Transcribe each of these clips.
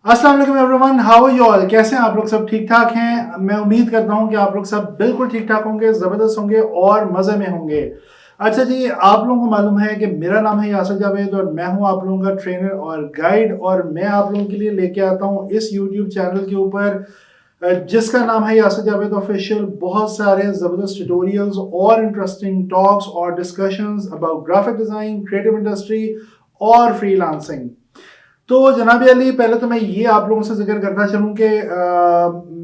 अस्सलाम वालेकुम everyone, how are you all? कैसे हैं आप लोग? सब ठीक ठाक हैं? मैं उम्मीद करता हूं कि आप लोग सब बिल्कुल ठीक ठाक होंगे, ज़बरदस्त होंगे और मज़े में होंगे। अच्छा जी, आप लोगों को मालूम है कि मेरा नाम है यासिर जावेद और मैं हूं आप लोगों का ट्रेनर और गाइड, और मैं आप लोगों के लिए लेके आता हूं इस यूट्यूब चैनल के ऊपर जिसका नाम है यासिर जावेद ऑफिशियल, बहुत सारे ज़बरदस्त ट्यूटोरियल्स और इंटरेस्टिंग टॉक्स और discussions about graphic design, creative industry और फ्रीलांसिंग। तो जनाब अली, पहले तो मैं ये आप लोगों से जिक्र करना चाहूँ कि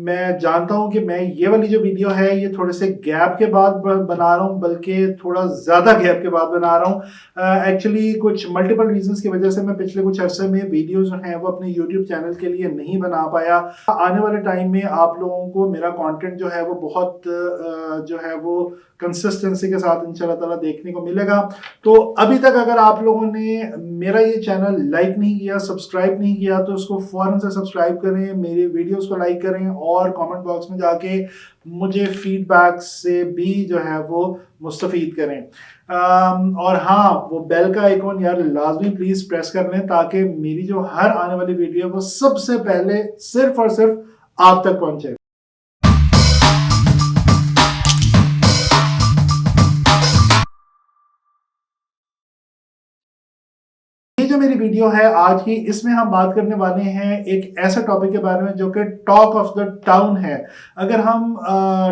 मैं जानता हूँ कि मैं ये वाली जो वीडियो है ये थोड़े से गैप के बाद बना रहा हूँ, बल्कि थोड़ा ज़्यादा गैप के बाद बना रहा हूँ। एक्चुअली कुछ मल्टीपल रीजंस की वजह से मैं पिछले कुछ अरसे में वीडियोस जो हैं वो अपने यूट्यूब चैनल के लिए नहीं बना पाया। आने वाले टाइम में आप लोगों को मेरा कंटेंट जो है वो बहुत जो है वो कंसिस्टेंसी के साथ इंशाल्लाह ताला देखने को मिलेगा। तो अभी तक अगर आप लोगों ने मेरा ये चैनल लाइक नहीं किया, सब्सक्राइब नहीं किया, तो इसको फौरन से सब्सक्राइब करें, मेरी वीडियोस को लाइक करें और कमेंट बॉक्स में जाके मुझे फीडबैक से भी जो है वो मुस्तफीद करें। और हाँ, वो बेल का आइकॉन यार लाजमी प्लीज प्रेस कर लें ताकि मेरी जो हर आने वाली वीडियो है वो सबसे पहले सिर्फ और सिर्फ आप तक पहुंचे। ये जो मेरी वीडियो है आज की, इसमें हम बात करने वाले हैं एक ऐसे टॉपिक के बारे में जो कि टॉक ऑफ द टाउन है। अगर हम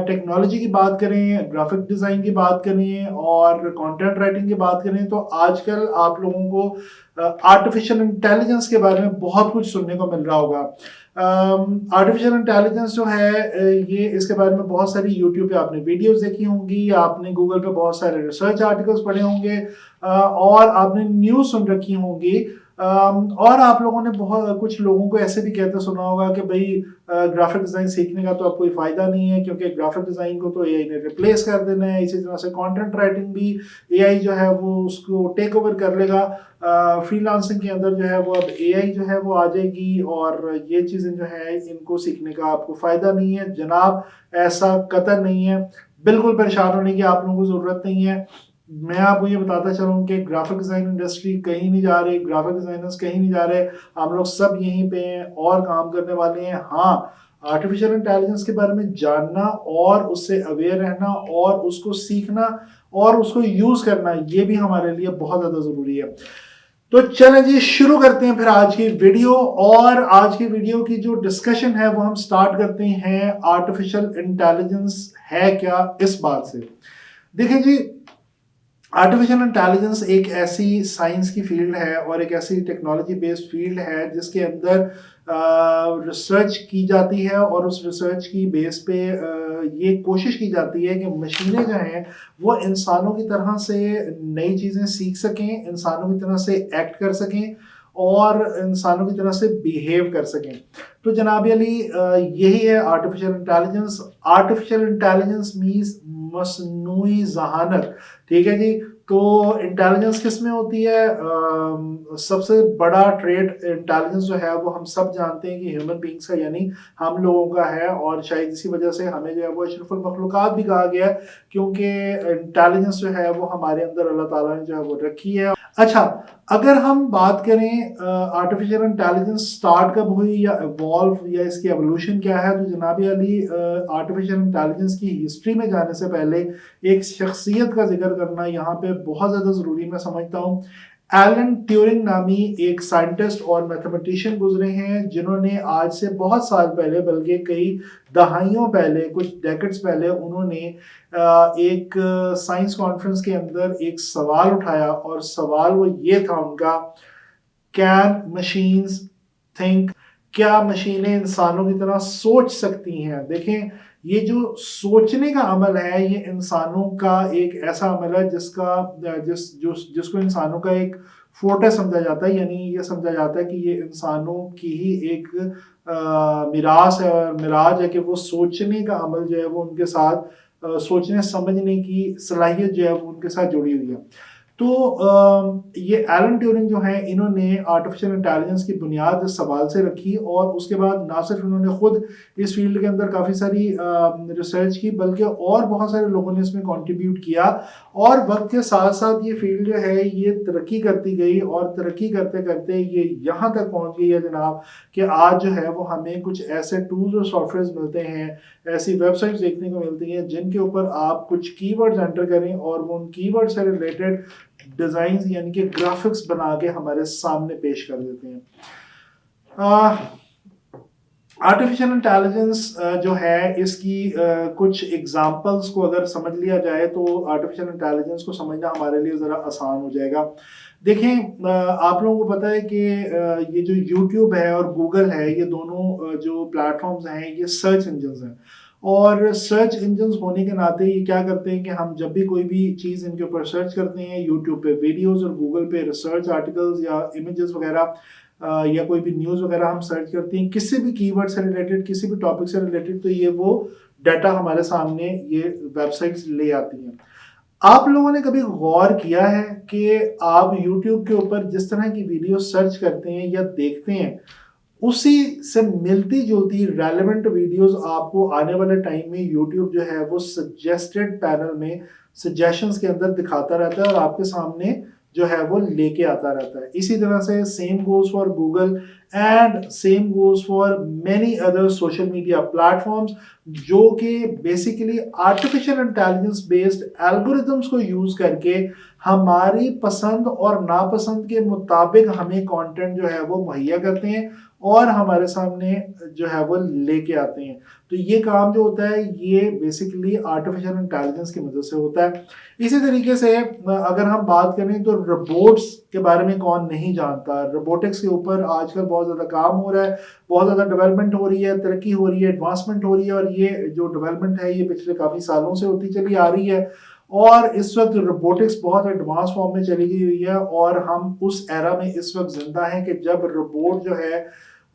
टेक्नोलॉजी की बात करें, ग्राफिक डिज़ाइन की बात करें और कंटेंट राइटिंग की बात करें, तो आजकल आप लोगों को आर्टिफिशियल इंटेलिजेंस के बारे में बहुत कुछ सुनने को मिल रहा होगा। आर्टिफिशियल इंटेलिजेंस जो है ये इसके बारे में बहुत सारी यूट्यूब पे आपने वीडियोस देखी होंगी, आपने गूगल पे बहुत सारे रिसर्च आर्टिकल्स पढ़े होंगे, और आपने न्यूज़ सुन रखी होंगी। और आप लोगों ने बहुत कुछ लोगों को ऐसे भी कहते सुना होगा कि भाई ग्राफिक डिज़ाइन सीखने का तो अब कोई फ़ायदा नहीं है क्योंकि ग्राफिक डिज़ाइन को तो एआई ने रिप्लेस कर देना है। इसी तरह से कंटेंट राइटिंग भी एआई जो है वो उसको टेक ओवर कर लेगा। फ्रीलांसिंग के अंदर जो है वो अब एआई जो है वो आ जाएगी और ये चीज़ें जो है इनको सीखने का आपको फ़ायदा नहीं है। जनाब, ऐसा कतई नहीं है। बिल्कुल परेशान होने की आप लोगों को ज़रूरत नहीं है। मैं आपको ये बताता चलूँ कि ग्राफिक डिज़ाइन इंडस्ट्री कहीं नहीं जा रही, ग्राफिक डिज़ाइनर्स कहीं नहीं जा रहे। हम लोग सब यहीं पे हैं और काम करने वाले हैं। हाँ, आर्टिफिशियल इंटेलिजेंस के बारे में जानना और उससे अवेयर रहना और उसको सीखना और उसको यूज़ करना, ये भी हमारे लिए बहुत ज़्यादा ज़रूरी है। तो चलें जी, शुरू करते हैं फिर आज की वीडियो। और आज की वीडियो की जो डिस्कशन है वो हम स्टार्ट करते हैं आर्टिफिशियल इंटेलिजेंस है क्या, इस बात से। देखिए जी, आर्टिफिशियल इंटेलिजेंस एक ऐसी साइंस की फील्ड है और एक ऐसी टेक्नोलॉजी बेस्ड फील्ड है जिसके अंदर रिसर्च की जाती है और उस रिसर्च की बेस पे ये कोशिश की जाती है कि मशीनें जो हैं वो इंसानों की तरह से नई चीज़ें सीख सकें, इंसानों की तरह से एक्ट कर सकें और इंसानों की तरह से बिहेव कर सकें। तो जनाब अली, यही है artificial intelligence. Artificial intelligence means मसनूई जहानत। ठीक है जी। तो इंटेलिजेंस किस में होती है? सबसे बड़ा ट्रेड इंटेलिजेंस जो है वो हम सब जानते हैं कि ह्यूमन बींग्स का, यानी हम लोगों का है, और शायद इसी वजह से हमें जो है वो अशरफुल मखलूकात भी कहा गया है क्योंकि इंटेलिजेंस जो है वो हमारे अंदर अल्लाह ताला ने जो है वो रखी है। अच्छा, अगर हम बात करें आर्टिफिशियल इंटेलिजेंस स्टार्ट कब हुई या इवॉल्व या इसकी एवोल्यूशन क्या है, तो जनाब अली, आर्टिफिशियल इंटेलिजेंस की हिस्ट्री में जाने से पहले एक शख्सियत का जिक्र करना यहाँ पे बहुत ज़्यादा ज़रूरी मैं समझता हूँ। एलन ट्यूरिंग नामी एक साइंटिस्ट और मैथमेटिशियन गुजरे हैं जिन्होंने आज से बहुत साल पहले, बल्कि कई दहाइयों पहले, कुछ डेकेड्स पहले, उन्होंने एक साइंस कॉन्फ्रेंस के अंदर एक सवाल उठाया और सवाल वो ये था उनका, कैन मशीन्स थिंक? क्या मशीनें इंसानों की तरह सोच सकती हैं? देखें, ये जो सोचने का अमल है ये इंसानों का एक ऐसा अमल है जिसको इंसानों का एक फोर्टे समझा जाता है, यानी ये समझा जाता है कि ये इंसानों की ही एक मिरास है और मिराज है कि वो सोचने का अमल जो है वो उनके साथ सोचने समझने की सलाहियत जो है वो उनके साथ जुड़ी हुई है। तो ये एलन ट्यूरिंग जो है, इन्होंने आर्टिफिशियल इंटेलिजेंस की बुनियाद इस सवाल से रखी और उसके बाद ना सिर्फ इन्होंने खुद इस फील्ड के अंदर काफ़ी सारी रिसर्च की, बल्कि और बहुत सारे लोगों ने इसमें कंट्रीब्यूट किया। और वक्त के साथ साथ ये फील्ड जो है ये तरक्की करती गई और तरक्की करते करते ये यहाँ तक पहुँच गई है जनाब कि आज जो है वो हमें कुछ ऐसे टूल्स और सॉफ्टवेयर मिलते हैं, ऐसी वेबसाइट्स देखने को मिलती हैं जिनके ऊपर आप कुछ कीवर्ड्स एंटर करें और वो उन कीवर्ड से रिलेटेड डिजाइन यानी कि ग्राफिक्स बना के हमारे सामने पेश कर देते हैं। आर्टिफिशियल इंटेलिजेंस जो है इसकी कुछ एग्जांपल्स को अगर समझ लिया जाए तो आर्टिफिशियल इंटेलिजेंस को समझना हमारे लिए ज़रा आसान हो जाएगा। देखें, आप लोगों को पता है कि ये जो यूट्यूब है और गूगल है, ये दोनों जो प्लेटफॉर्म्स हैं ये सर्च इंजन्स हैं। और सर्च इंजन्स होने के नाते ये क्या करते हैं कि हम जब भी कोई भी चीज़ इनके ऊपर सर्च करते हैं, यूट्यूब पे वीडियोस और गूगल पे रिसर्च आर्टिकल्स या इमेजेस वगैरह या कोई भी न्यूज़ वगैरह हम सर्च करते हैं किसी भी कीवर्ड से रिलेटेड, किसी भी टॉपिक से रिलेटेड, तो ये वो डाटा हमारे सामने ये वेबसाइट्स ले आती हैं। आप लोगों ने कभी गौर किया है कि आप यूट्यूब के ऊपर जिस तरह की वीडियो सर्च करते हैं या देखते हैं, उसी से मिलती जुलती रेलेवेंट वीडियोस आपको आने वाले टाइम में यूट्यूब जो है वो सजेस्टेड पैनल में सजेशंस के अंदर दिखाता रहता है और आपके सामने जो है वो लेके आता रहता है। इसी तरह से same goes for Google and same goes for many other social media platforms, जो कि basically artificial intelligence based algorithms को यूज करके हमारी पसंद और नापसंद के मुताबिक हमें कंटेंट जो है वो मुहैया करते हैं और हमारे सामने जो है वो लेके आते हैं। तो ये काम जो होता है ये बेसिकली आर्टिफिशियल इंटेलिजेंस की मदद से होता है। इसी तरीके से अगर हम बात करें तो रोबोट्स के बारे में कौन नहीं जानता। रोबोटिक्स के ऊपर आजकल बहुत ज़्यादा काम हो रहा है, बहुत ज़्यादा डेवलपमेंट हो रही है, तरक्की हो रही है, एडवांसमेंट हो रही है और ये जो डेवलपमेंट है ये पिछले काफ़ी सालों से होती चली आ रही है और इस वक्त रोबोटिक्स बहुत एडवांस फॉर्म में चली गई हुई है और हम उस एरा में इस वक्त जिंदा हैं कि जब रोबोट जो है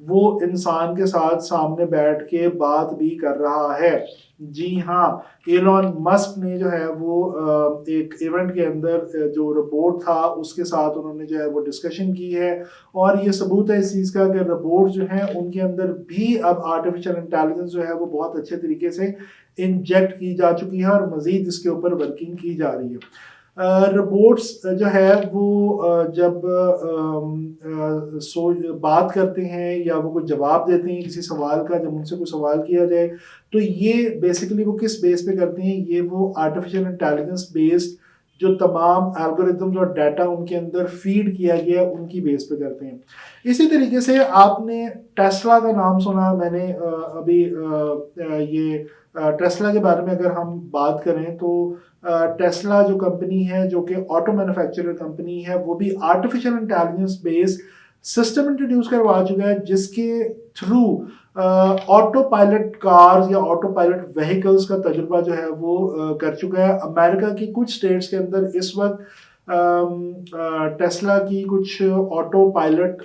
वो इंसान के साथ सामने बैठ के बात भी कर रहा है। जी हाँ, एलॉन मस्क ने जो है वो एक इवेंट के अंदर जो रोबोट था उसके साथ उन्होंने जो है वो डिस्कशन की है और ये सबूत है इस चीज़ का कि रोबोट जो है उनके अंदर भी अब आर्टिफिशियल इंटेलिजेंस जो है वो बहुत अच्छे तरीके से इंजेक्ट की जा चुकी है और मज़ीद इसके ऊपर वर्किंग की जा रही है। रोबोट्स जो है वो जब बात करते हैं या वो कोई जवाब देते हैं किसी सवाल का, जब उनसे कोई सवाल किया जाए तो ये बेसिकली वो किस बेस पे करते हैं, ये वो आर्टिफिशियल इंटेलिजेंस बेस्ड जो तमाम एल्गोरिथम्स और डाटा उनके अंदर फीड किया गया उनकी बेस पे करते हैं। इसी तरीके से आपने टेस्ला का नाम सुना, मैंने अभी ये टेस्ला के बारे में अगर हम बात करें तो टेस्ला जो कंपनी है जो कि ऑटो मैन्युफैक्चरर कंपनी है वो भी artificial intelligence based system introduce करवा चुका है जिसके थ्रू ऑटो पायलट कार्स या ऑटो पायलट व्हीकल्स का तजुर्बा जो है वो कर चुका है। अमेरिका की कुछ स्टेट्स के अंदर इस वक्त टेस्ला की कुछ ऑटो पायलट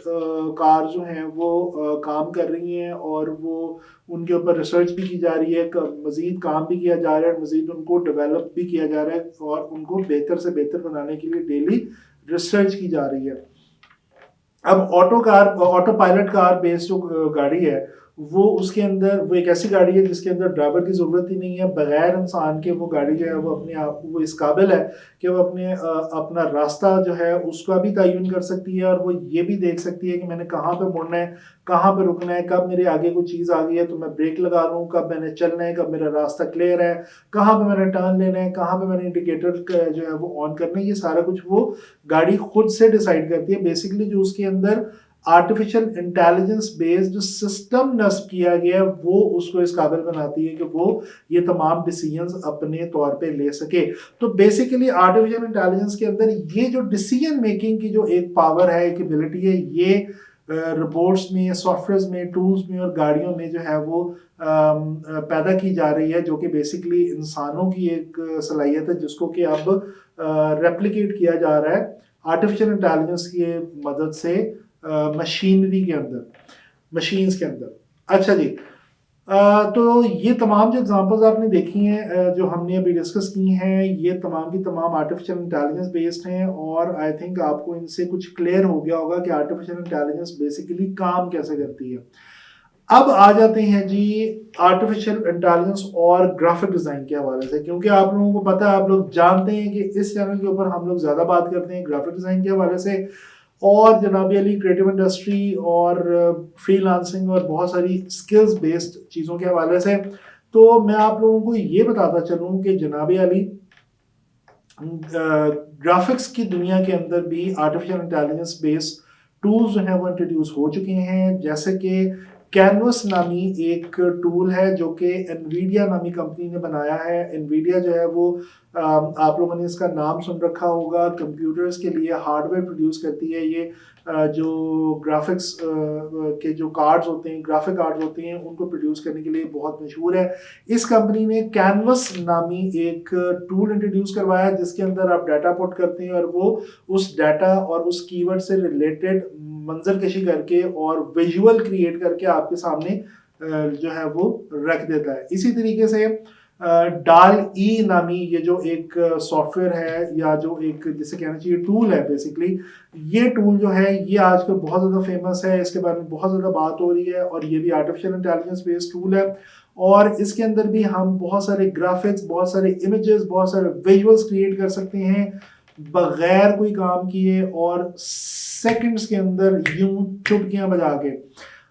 कार जो हैं वो काम कर रही हैं और वो उनके ऊपर रिसर्च भी की जा रही है, मज़ीद काम भी किया जा रहा है, मज़ीद उनको डेवलप भी किया जा रहा है और उनको बेहतर से बेहतर बनाने के लिए डेली रिसर्च की जा रही है। अब ऑटो पायलट कार बेस्ड जो गाड़ी है वो उसके अंदर वो एक ऐसी गाड़ी है जिसके अंदर ड्राइवर की ज़रूरत ही नहीं है, बगैर इंसान के वो गाड़ी जो है वो अपने आप वो इस काबिल है कि वो अपना रास्ता जो है उसका भी तयन कर सकती है और वो ये भी देख सकती है कि मैंने कहाँ पे मुड़ना है, कहाँ पे रुकना है, कब मेरे आगे कोई चीज़ आ गई है तो मैं ब्रेक लगा लूँ, कब मैंने चलना है, कब मेरा रास्ता क्लियर है, कहाँ पे मैंने टर्न लेना है, कहाँ पे मैंने इंडिकेटर जो है वो ऑन करना है, ये सारा कुछ वो गाड़ी खुद से डिसाइड करती है। बेसिकली जो उसके अंदर आर्टिफिशियल इंटेलिजेंस बेस्ड जो सिस्टम नस्ब किया गया है वो उसको इस काबिल बनाती है कि वो ये तमाम डिसीजंस अपने तौर पे ले सके। तो बेसिकली आर्टिफिशियल इंटेलिजेंस के अंदर ये जो डिसीजन मेकिंग की जो एक पावर है, एक एबिलिटी है, ये रोबोट्स में, सॉफ्टवेयर में, टूल्स में और गाड़ियों में जो है वो पैदा की जा रही है, जो कि बेसिकली इंसानों की एक सलाहियत है जिसको कि अब रेप्लिकेट किया जा रहा है आर्टिफिशियल इंटेलिजेंस की मदद से मशीनरी के अंदर, मशीन्स के अंदर। अच्छा जी, तो ये तमाम जो एग्जांपल्स आपने देखी हैं, जो हमने अभी डिस्कस की हैं, ये तमाम की तमाम आर्टिफिशियल इंटेलिजेंस बेस्ड हैं और आई थिंक आपको इनसे कुछ क्लियर हो गया होगा कि आर्टिफिशियल इंटेलिजेंस बेसिकली काम कैसे करती है। अब आ जाते हैं जी आर्टिफिशियल इंटेलिजेंस और ग्राफिक डिज़ाइन के हवाले से, क्योंकि आप लोगों को पता है, आप लोग जानते हैं कि इस चैनल के ऊपर हम लोग ज़्यादा बात करते हैं ग्राफिक डिज़ाइन के हवाले से और जनाबी अली क्रिएटिव इंडस्ट्री और फ्रीलांसिंग और बहुत सारी स्किल्स बेस्ड चीज़ों के हवाले से। तो मैं आप लोगों को ये बताता चलूँ कि जनाबी अली ग्राफिक्स की दुनिया के अंदर भी आर्टिफिशियल इंटेलिजेंस बेस्ड टूल्स जो हैं वो इंट्रोड्यूस हो चुके हैं, जैसे कि कैनवस नामी एक टूल है जो कि एनवीडिया नामी कंपनी ने बनाया है। एनवीडिया जो है वो आप लोगों ने इसका नाम सुन रखा होगा, कंप्यूटर्स के लिए हार्डवेयर प्रोड्यूस करती है ये। जो ग्राफिक्स के जो कार्ड्स होते हैं, ग्राफिक कार्ड्स होते हैं, उनको प्रोड्यूस करने के लिए बहुत मशहूर है। इस कंपनी ने कैनवस नामी एक टूल इंट्रोड्यूस करवाया जिसके अंदर आप डाटा पुट करते हैं और वो उस डाटा और उस कीवर्ड से रिलेटेड मंजर कशी करके और विजुअल क्रिएट करके आपके सामने जो है वो रख देता है। इसी तरीके से डाल ई नामी ये जो एक सॉफ्टवेयर है या जो एक जिसे कहना चाहिए टूल है बेसिकली, ये टूल जो है ये आजकल बहुत ज़्यादा फेमस है, इसके बारे में बहुत ज़्यादा बात हो रही है और ये भी आर्टिफिशियल इंटेलिजेंस बेस्ड टूल है और इसके अंदर भी हम बहुत सारे ग्राफिक्स, बहुत सारे इमेजेस, बहुत सारे विजुअल्स क्रिएट कर सकते हैं बगैर कोई काम किए और सेकंड्स के अंदर यूं चुटकियां बजा के।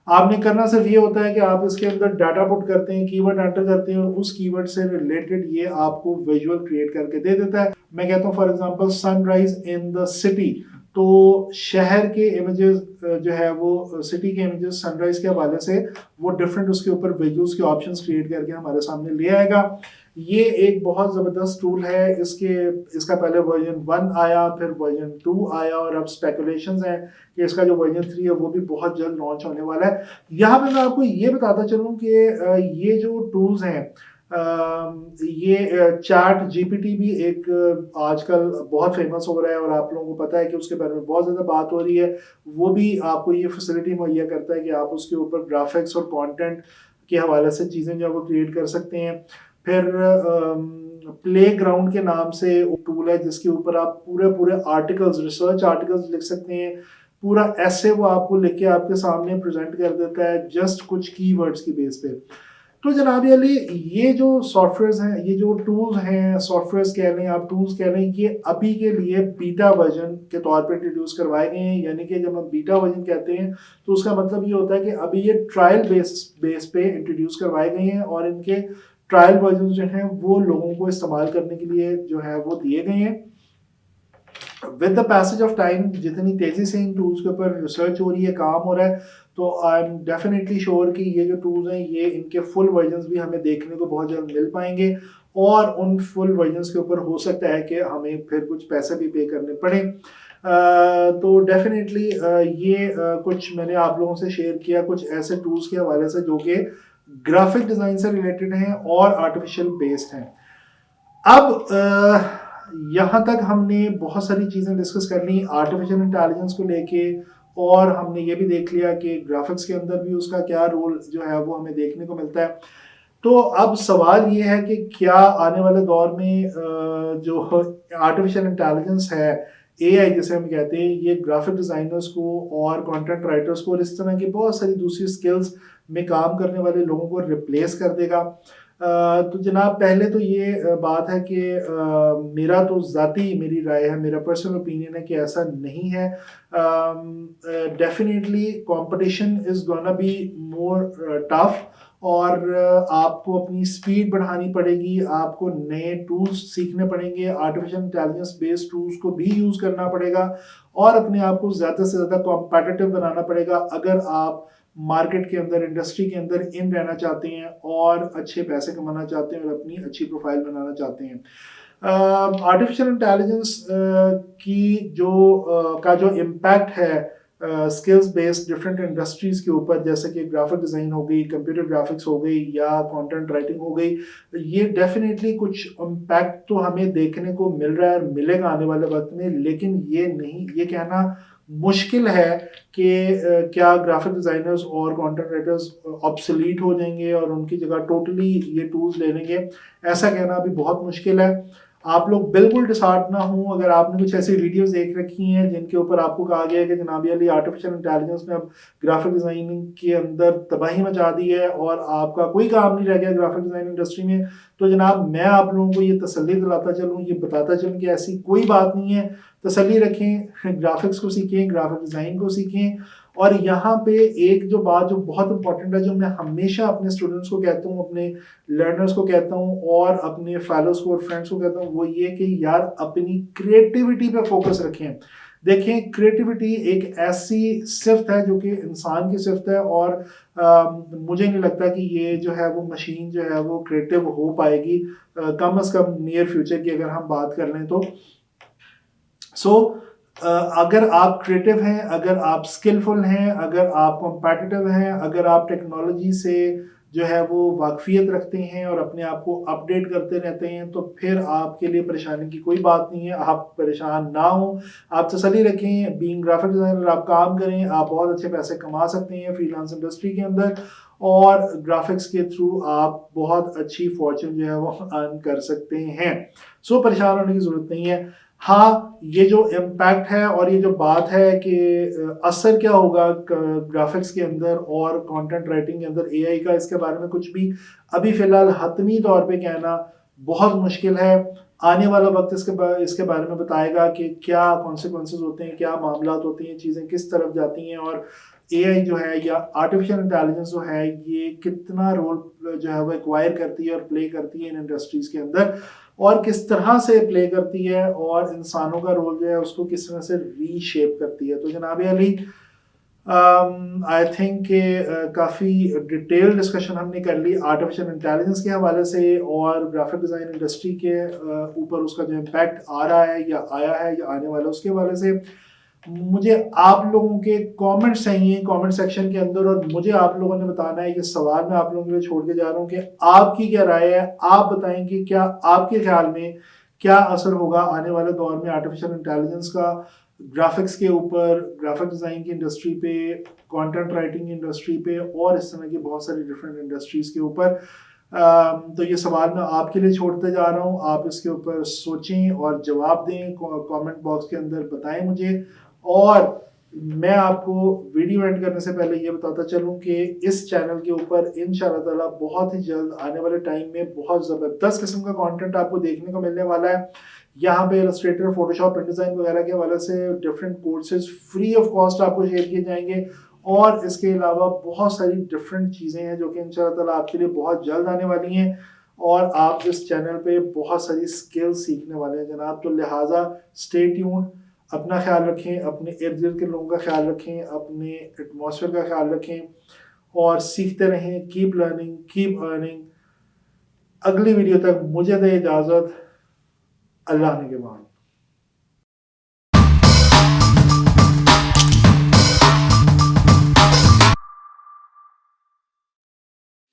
आपने करना सिर्फ ये होता है कि आप इसके अंदर डाटा पुट करते हैं, कीवर्ड एंटर करते हैं और उस कीवर्ड से रिलेटेड ये आपको विजुअल क्रिएट करके दे देता है। मैं कहता हूँ for example sunrise in the city, तो शहर के इमेजेस जो है वो सिटी के इमेजेस सनराइज के हवाले से वो डिफरेंट उसके ऊपर विजुअल्स के ऑप्शंस क्रिएट करके हमारे सामने ले आएगा। ये एक बहुत ज़बरदस्त टूल है। इसका पहले वर्जन 1 आया, फिर वर्जन 2 आया और अब स्पेकुलेशंस हैं कि इसका जो वर्जन 3 है वो भी बहुत जल्द लॉन्च होने वाला है। यहाँ पे मैं आपको ये बताता चलूँ कि ये जो टूल्स हैं, ये चैट जीपीटी भी एक आजकल बहुत फेमस हो रहा है और आप लोगों को पता है कि उसके बारे में बहुत ज़्यादा बात हो रही है। वो भी आपको ये फैसिलिटी मुहैया करता है कि आप उसके ऊपर ग्राफिक्स और कंटेंट के हवाले से चीज़ें जो है वो क्रिएट कर सकते हैं। फिर प्ले ग्राउंड के नाम से टूल है जिसके ऊपर आप पूरे पूरे आर्टिकल्स, रिसर्च आर्टिकल्स लिख सकते हैं। पूरा ऐसे वो आपको लिख के आपके सामने प्रेजेंट कर देता है जस्ट कुछ कीवर्ड्स की बेस पे। तो जनाब अली, ये जो सॉफ्टवेयर्स हैं, ये जो टूल्स हैं, सॉफ्टवेयर्स कह लें आप, टूल्स कह लें, ये अभी के लिए बीटा वर्जन के तौर पे इंट्रोड्यूस करवाए गए हैं। यानी कि जब हम बीटा वर्जन कहते हैं तो उसका मतलब ये होता है कि अभी ये ट्रायल बेस पे इंट्रोड्यूस करवाए गए हैं और इनके ट्रायल वर्जन जो हैं वो लोगों को इस्तेमाल करने के लिए जो है वो दिए गए हैं। With the passage of time जितनी तेजी से इन टूल्स के ऊपर रिसर्च हो रही है, काम हो रहा है, तो आई एम डेफिनेटली श्योर कि ये जो टूल्स हैं ये इनके फुल वर्जन्स भी हमें देखने को बहुत जल्द मिल पाएंगे और उन फुल वर्जन्स के ऊपर हो सकता है कि हमें फिर कुछ पैसे भी पे करने पड़े। तो डेफिनेटली ये कुछ मैंने आप लोगों से शेयर किया कुछ ऐसे टूल्स के हवाले से जो कि ग्राफिक डिज़ाइन से रिलेटेड हैं और आर्टिफिशियल बेस्ड हैं। अब यहाँ तक हमने बहुत सारी चीज़ें डिस्कस कर ली आर्टिफिशियल इंटेलिजेंस को लेके और हमने ये भी देख लिया कि ग्राफिक्स के अंदर भी उसका क्या रोल जो है वो हमें देखने को मिलता है। तो अब सवाल ये है कि क्या आने वाले दौर में जो आर्टिफिशियल इंटेलिजेंस है, एआई जिसे हम कहते हैं, ये ग्राफिक डिज़ाइनर्स को और कंटेंट राइटर्स को और इस तरह की बहुत सारी दूसरी स्किल्स में काम करने वाले लोगों को रिप्लेस कर देगा। तो जनाब पहले तो ये बात है कि मेरा तो मेरी राय है, मेरा पर्सनल ओपिनियन है कि ऐसा नहीं है। Definitely competition is gonna be more tough और आपको अपनी स्पीड बढ़ानी पड़ेगी, आपको नए टूल्स सीखने पड़ेंगे, आर्टिफिशियल इंटेलिजेंस बेस्ड टूल्स को भी यूज़ करना पड़ेगा और अपने आप को ज़्यादा से ज़्यादा कॉम्पिटिटिव बनाना पड़ेगा अगर आप मार्केट के अंदर, इंडस्ट्री के अंदर इन रहना चाहते हैं और अच्छे पैसे कमाना चाहते हैं और अपनी अच्छी प्रोफाइल बनाना चाहते हैं। आर्टिफिशियल इंटेलिजेंस की का जो इम्पैक्ट है स्किल्स बेस्ड डिफरेंट इंडस्ट्रीज के ऊपर, जैसे कि ग्राफिक डिज़ाइन हो गई, कंप्यूटर ग्राफिक्स हो गई या कंटेंट राइटिंग हो गई, ये डेफिनेटली कुछ इम्पैक्ट तो हमें देखने को मिल रहा है और मिलेगा आने वाले वक्त में। लेकिन ये नहीं, ये कहना मुश्किल है कि क्या ग्राफिक डिज़ाइनर्स और कंटेंट राइटर्स ऑब्सोलीट हो जाएंगे और उनकी जगह टोटली ये टूल्स ले लेंगे, ऐसा कहना अभी बहुत मुश्किल है। आप लोग बिल्कुल डिसहार्ट ना हो अगर आपने कुछ ऐसी वीडियोस देख रखी हैं जिनके ऊपर आपको कहा गया है कि जनाब अली आर्टिफिशियल इंटेलिजेंस ने अब ग्राफिक डिज़ाइनिंग के अंदर तबाही मचा दी है और आपका कोई काम नहीं रह गया ग्राफिक डिज़ाइन इंडस्ट्री में, तो जनाब मैं आप लोगों को ये तसल्ली दिलाता चलूँ, ये बताता चलूँ कि ऐसी कोई बात नहीं है। तसल्ली रखें, ग्राफिक्स को सीखें, ग्राफिक डिज़ाइन को सीखें। और यहाँ पे एक जो बात जो बहुत इंपॉर्टेंट है, जो मैं हमेशा अपने स्टूडेंट्स को कहता हूँ, अपने लर्नर्स को कहता हूँ और अपने फेलोज को और फ्रेंड्स को कहता हूँ, वो ये कि यार अपनी क्रिएटिविटी पे फोकस रखें। देखें, क्रिएटिविटी एक ऐसी सिफ्त है जो कि इंसान की सिफ्त है और मुझे नहीं लगता कि ये जो है वो मशीन जो है वो क्रिएटिव हो पाएगी, कम अज़ कम नियर फ्यूचर की अगर हम बात कर लें तो। अगर आप क्रिएटिव हैं, अगर आप स्किलफुल हैं, अगर आप कॉम्पिटिटिव हैं, अगर आप टेक्नोलॉजी से जो है वो वाकफियत रखते हैं और अपने आप को अपडेट करते रहते हैं, तो फिर आपके लिए परेशानी की कोई बात नहीं है। आप परेशान ना हो, आप तसल्ली रखें। बीइंग ग्राफिक डिज़ाइनर आप काम करें, आप बहुत अच्छे पैसे कमा सकते हैं फ्रीलांस इंडस्ट्री के अंदर और ग्राफिक्स के थ्रू आप बहुत अच्छी फॉर्चून जो है वो अर्न कर सकते हैं। परेशान होने की ज़रूरत नहीं है। हाँ, ये जो इम्पैक्ट है और ये जो बात है कि असर क्या होगा ग्राफिक्स के अंदर और कंटेंट राइटिंग के अंदर एआई का, इसके बारे में कुछ भी अभी फ़िलहाल हतमी तौर पे कहना बहुत मुश्किल है। आने वाला वक्त इसके बारे में बताएगा कि क्या कॉन्सिक्वेंसेस होते हैं, क्या मामला होते हैं, चीज़ें किस तरफ जाती हैं और एआई जो है या आर्टिफिशियल इंटेलिजेंस जो है ये कितना रोल जो है वो एक्वायर करती है और प्ले करती है इन इंडस्ट्रीज़ के अंदर और किस तरह से प्ले करती है और इंसानों का रोल जो है उसको किस तरह से रीशेप करती है। तो जनाब अली, आई थिंक काफ़ी डिटेल डिस्कशन हमने कर ली आर्टिफिशियल इंटेलिजेंस के हवाले से और ग्राफिक डिज़ाइन इंडस्ट्री के ऊपर उसका जो इम्पैक्ट आ रहा है या आया है या आने वाला उसके हवाले से। मुझे आप लोगों के कमेंट्स चाहिए कमेंट सेक्शन के अंदर और मुझे आप लोगों ने बताना है, ये सवाल मैं आप लोगों के लिए छोड़ के जा रहा हूँ कि आपकी क्या राय है। आप बताएं कि क्या आपके ख्याल में क्या असर होगा आने वाले दौर में आर्टिफिशियल इंटेलिजेंस का ग्राफिक्स के ऊपर, ग्राफिक डिज़ाइन की इंडस्ट्री पे, कंटेंट राइटिंग की इंडस्ट्री पे और इस तरह की बहुत सारी डिफरेंट इंडस्ट्रीज़ के ऊपर। तो ये सवाल मैं आपके लिए छोड़ते जा रहा हूँ, आप इसके ऊपर सोचें और जवाब दें, कमेंट बॉक्स के अंदर बताएं मुझे। और मैं आपको वीडियो एंड करने से पहले ये बताता चलूँ कि इस चैनल के ऊपर इंशाअल्लाह ताला बहुत ही जल्द आने वाले टाइम में बहुत ज़बरदस्त किस्म का कंटेंट आपको देखने को मिलने वाला है। यहाँ पे इलस्ट्रेटर, फोटोशॉप, डिज़ाइन वगैरह के हवाले से different courses free of cost आपको शेयर किए जाएंगे और इसके अलावा बहुत सारी डिफरेंट चीज़ें हैं जो कि इंशाअल्लाह ताला आपके लिए बहुत जल्द आने वाली हैं और आप इस चैनल पे बहुत सारी स्किल्स सीखने वाले हैं जनाब। तो लिहाजा स्टे ट्यून्ड, अपना ख्याल रखें, अपने इर्द गिर्द के लोगों का ख्याल रखें, अपने एटमॉस्फेयर का ख्याल रखें और सीखते रहें। Keep learning, keep earning. अगली वीडियो तक मुझे दें इजाज़त। अल्लाह ने के बाद।